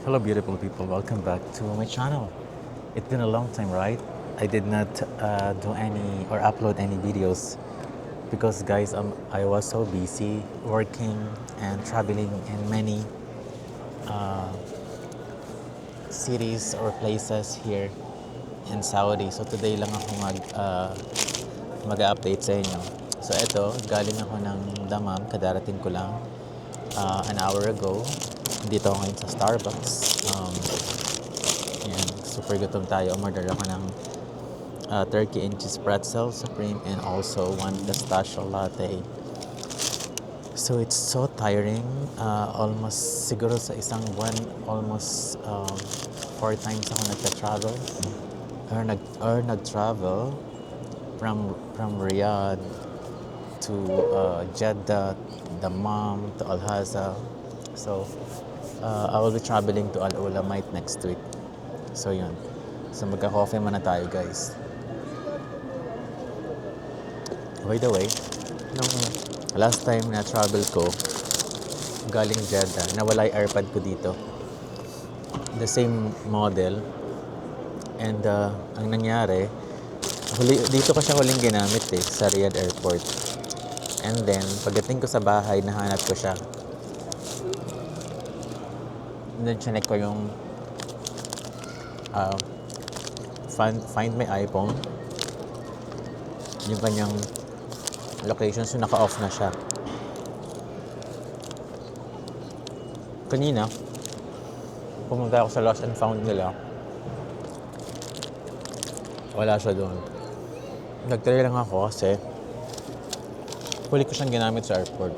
Hello, beautiful people. Welcome back to my channel. It's been a long time, right? I did not do any or upload any videos because, guys, I was so busy working and traveling in many cities or places here in Saudi. So today lang ako mag-update sa inyo. So ito, galing ako ng Dammam, kadarating ko lang an hour ago. Dito ako ngayon sa Starbucks. Yan, super gutom tayo. Umorder ako ng turkey and cheese pretzel supreme and also one pistachio latte. So it's so tiring. Almost siguro sa isang buwan, almost 4 times ako nagta-travel or nag-travel from Riyadh to Jeddah, Dammam to Al-Haza. So I will be traveling to Al Ulamite next week. So yun. So magka-coffee muna tayo, guys. By the way, nung last time na travel ko galing Jeddah, nawala yung AirPod ko dito. The same model. And ang nangyari, dito ko siya huling ginamit sa Riyadh Airport. And then, pagdating ko sa bahay, nahanap ko siya. And then, chinek ko yung find my iPhone. Yung kanyang location, so naka-off na siya. Kanina, pumunta ako sa Lost and Found nila. Wala siya doon. Nagtry lang ako kasi huli ko siyang ginamit sa airport.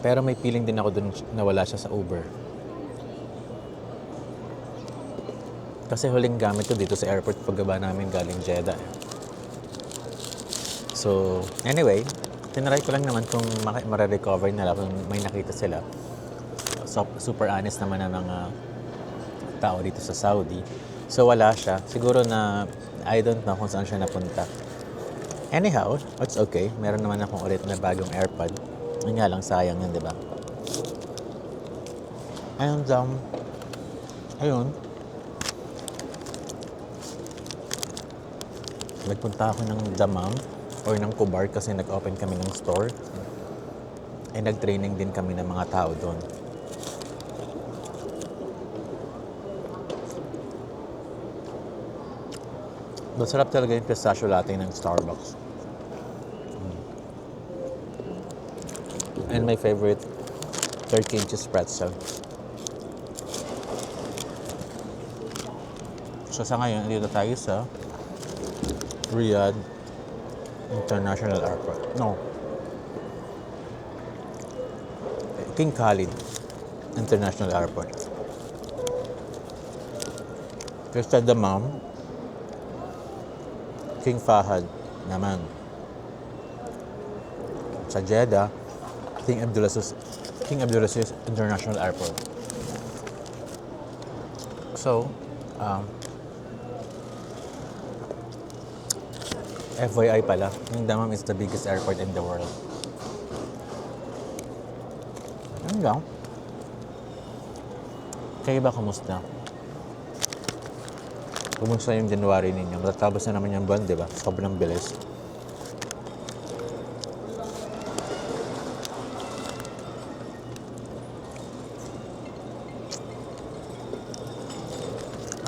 Pero may feeling din ako doon na wala siya sa Uber. Kasi huling gamit ko dito sa airport pagbaba namin galing Jeddah. So, anyway, tinry ko lang naman kung mare-recover nila kung may nakita sila. So, super honest naman ang mga tao dito sa Saudi. So, wala siya. Siguro na I don't know kung saan siya napunta. Anyhow, it's okay. Meron naman akong ulit na bagong AirPod. Yun nga lang, sayang yun, di ba? And, ayun. Nagpunta ako ng Dammam or ng Kubar kasi nag-open kami ng store. And nag-training din kami ng mga tao doon. Masarap talaga yung pistachio latte ng Starbucks. And my favorite, turkey and cheese pretzel. So sa ngayon, dito tayo sa Riyadh International Airport. No. King Khalid International Airport. Kasi sa Dammam, King Fahad naman. Sa Jeddah, King Abdulaziz International Airport. So, FYI pala, yung Dammam is the biggest airport in the world. Ano lang? Kayo ba kumusta? Kumusta yung January ninyo? Matatapos na naman yung buwan, di ba? Sobrang bilis.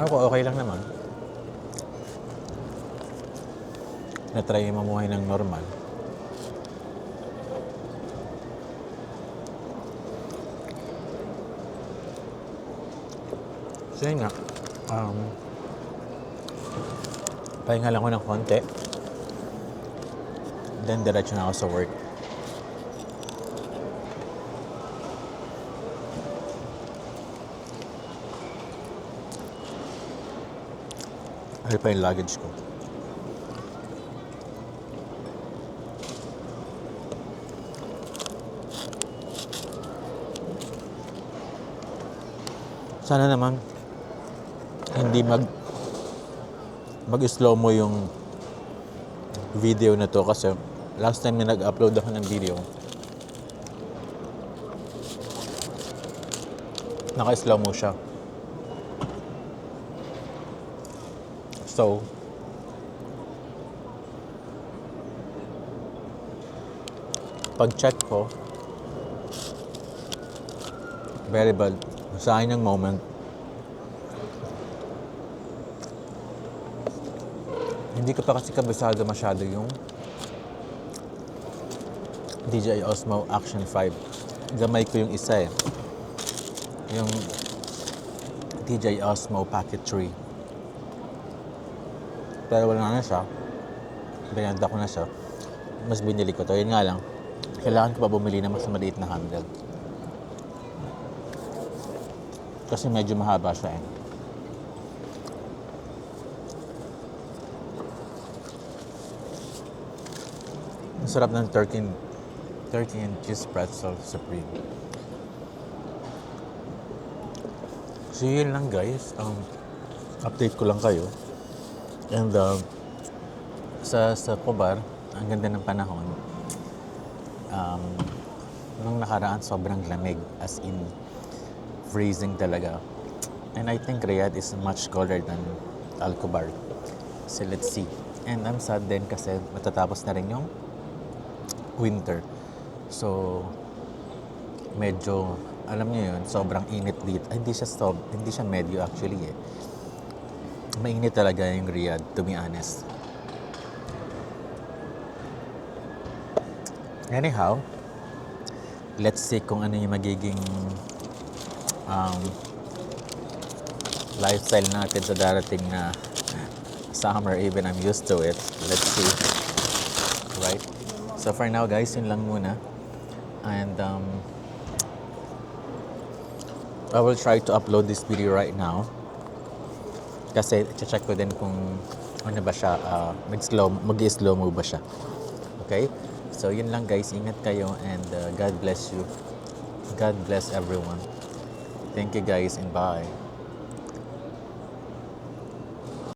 Ako, okay lang naman. Na-try yung mamuhay ng normal. So yun nga. Pahinga lang ako ng konti. Then, diretso na ako sa work. Ano pa yung luggage ko? Sana naman hindi mag-slow mo yung video na to kasi last time na nag-upload ako ng video Naka-slow mo siya. So, pag-check ko, very bad. Sa akin yung moment, hindi ko pa kasi kabisado masyado yung DJI Osmo Action 5. Gamay ko yung isa eh. Yung DJI Osmo Pocket 3. Pero wala na siya. Binenta ko na siya. Mas binili ko to. Yun nga lang, kailangan ko pa bumili na mas maliit na handle. Kasi medyo mahaba siya eh. Ang sarap ng turkey and cheese pretzel supreme. So yun lang guys. Update ko lang kayo. And sa Cobar, ang ganda ng panahon. Nung nakaraan, sobrang lamig. As in, freezing talaga. And I think Riyadh is much colder than Al-Cobar. So let's see. And I'm sad din kasi matatapos na rin yung winter. So, medyo, alam niyo yun, sobrang init dito. Ay, hindi siya medyo actually eh. Mainit talaga yung Riyadh, to be honest. Anyhow, let's see kung ano yung magiging lifestyle natin sa darating na summer. Even I'm used to it. Let's see. Right? So for now guys, yun lang muna. And I will try to upload this video right now. Kasi check ko din kung ano ba siya, mag-slow mo ba siya. Okay? So yun lang guys, ingat kayo and God bless you. God bless everyone. Thank you guys and bye.